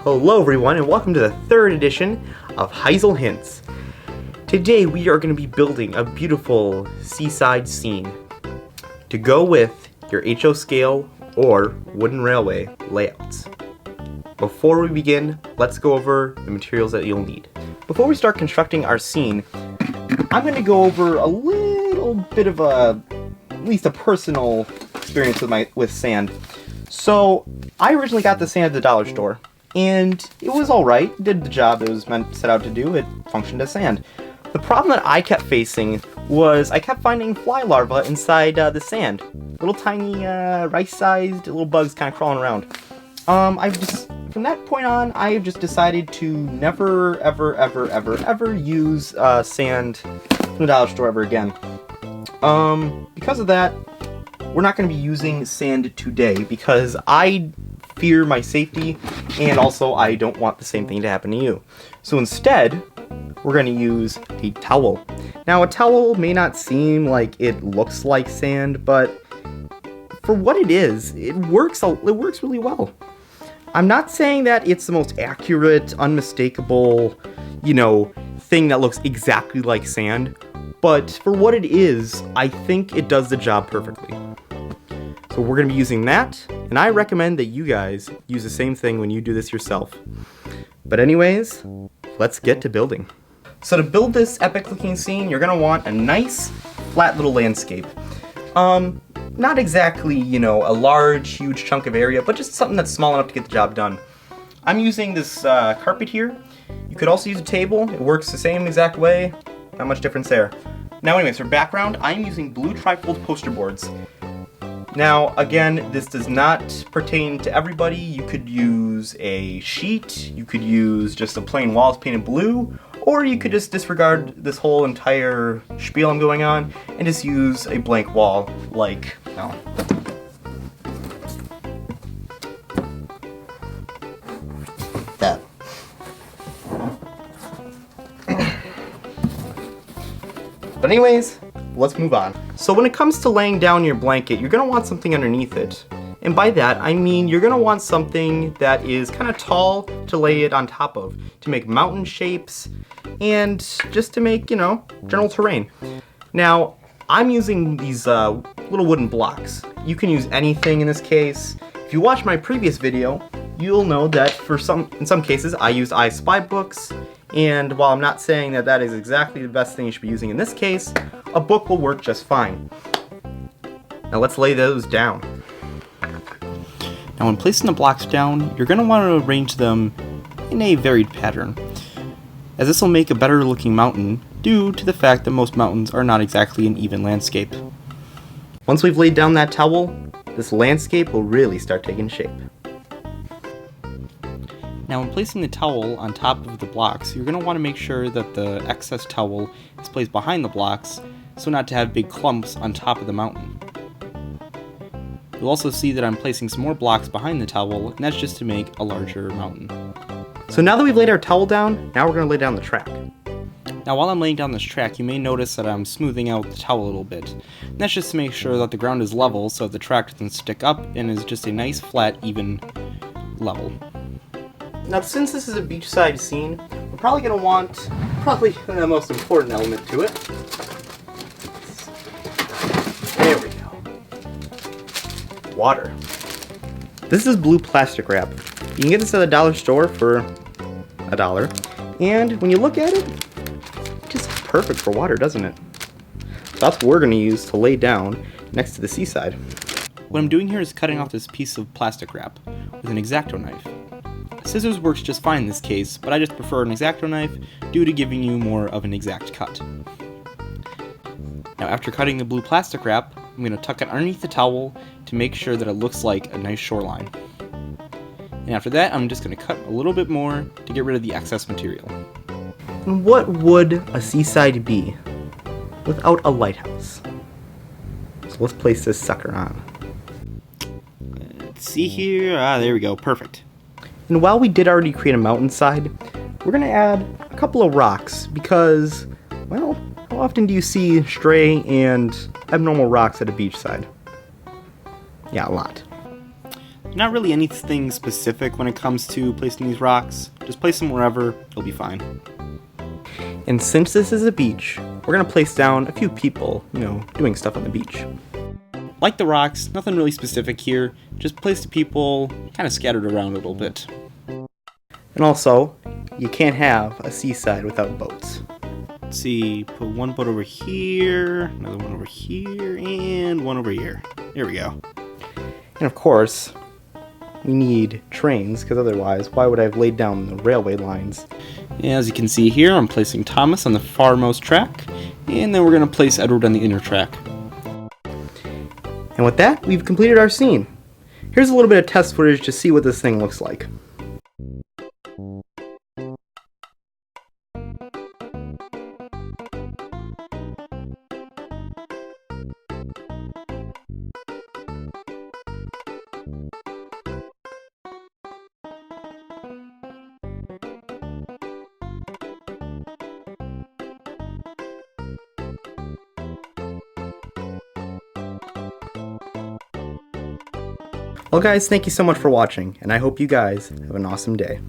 Hello everyone and welcome to the third edition of Heisel Hints. Today we are going to be building a beautiful seaside scene to go with your HO scale or wooden railway layouts. Before we begin, let's go over the materials that you'll need. Before we start constructing our scene, I'm going to go over a little bit of at least a personal experience with sand. So I originally got the sand at the dollar store. And it was alright, did the job it was set out to do, it functioned as sand. The problem that I kept facing was I kept finding fly larvae inside the sand. Little tiny rice-sized little bugs kind of crawling around. From that point on, I've just decided to never, ever use sand from the dollar store ever again. Because of that, we're not going to be using sand today because I fear my safety, and also I don't want the same thing to happen to you. So instead, we're going to use a towel. Now, a towel may not seem like it looks like sand, but for what it is, it works really well. I'm not saying that it's the most accurate, unmistakable, thing that looks exactly like sand, but for what it is, I think it does the job perfectly. So we're going to be using that, and I recommend that you guys use the same thing when you do this yourself. But anyways, let's get to building. So to build this epic looking scene, you're going to want a nice, flat little landscape. Not exactly, a large, huge chunk of area, but just something that's small enough to get the job done. I'm using this carpet here. You could also use a table. It works the same exact way. Not much difference there. Now anyways, for background, I'm using blue trifold poster boards. Now, again, this does not pertain to everybody. You could use a sheet, you could use just a plain walls painted blue, or you could just disregard this whole entire spiel I'm going on and just use a blank wall like that. But anyways, let's move on. So when it comes to laying down your blanket, you're going to want something underneath it. And by that, I mean you're going to want something that is kind of tall to lay it on top of, to make mountain shapes, and just to make, general terrain. Now, I'm using these little wooden blocks. You can use anything in this case. If you watch my previous video, you'll know that in some cases I use I Spy books, and while I'm not saying that that is exactly the best thing you should be using in this case, a book will work just fine. Now let's lay those down. Now when placing the blocks down, you're going to want to arrange them in a varied pattern, as this will make a better looking mountain due to the fact that most mountains are not exactly an even landscape. Once we've laid down that towel, this landscape will really start taking shape. Now when placing the towel on top of the blocks, you're going to want to make sure that the excess towel is placed behind the blocks so not to have big clumps on top of the mountain. You'll also see that I'm placing some more blocks behind the towel, and that's just to make a larger mountain. So now that we've laid our towel down, now we're going to lay down the track. Now while I'm laying down this track, you may notice that I'm smoothing out the towel a little bit. And that's just to make sure that the ground is level so that the track doesn't stick up and is just a nice, flat, even level. Now since this is a beachside scene, we're probably going to want the most important element to it. There we go. Water. This is blue plastic wrap. You can get this at the dollar store for $1. And when you look at it, it's just perfect for water, doesn't it? So that's what we're going to use to lay down next to the seaside. What I'm doing here is cutting off this piece of plastic wrap with an X-Acto knife. Scissors works just fine in this case, but I just prefer an X-Acto knife due to giving you more of an exact cut. Now after cutting the blue plastic wrap, I'm going to tuck it underneath the towel to make sure that it looks like a nice shoreline. And after that, I'm just going to cut a little bit more to get rid of the excess material. And what would a seaside be without a lighthouse? So let's place this sucker on. Let's see here. There we go. Perfect. And while we did already create a mountainside, we're going to add a couple of rocks because, well, how often do you see stray and abnormal rocks at a beachside? Yeah, a lot. Not really anything specific when it comes to placing these rocks. Just place them wherever, you'll be fine. And since this is a beach, we're gonna place down a few people, doing stuff on the beach. Like the rocks, nothing really specific here, just place the people kind of scattered around a little bit. And also, you can't have a seaside without boats. Let's see, put one boat over here, another one over here, and one over here. There we go. And of course, we need trains, because otherwise, why would I have laid down the railway lines? As you can see here, I'm placing Thomas on the farmost track, and then we're going to place Edward on the inner track. And with that, we've completed our scene. Here's a little bit of test footage to see what this thing looks like. Well guys, thank you so much for watching, and I hope you guys have an awesome day.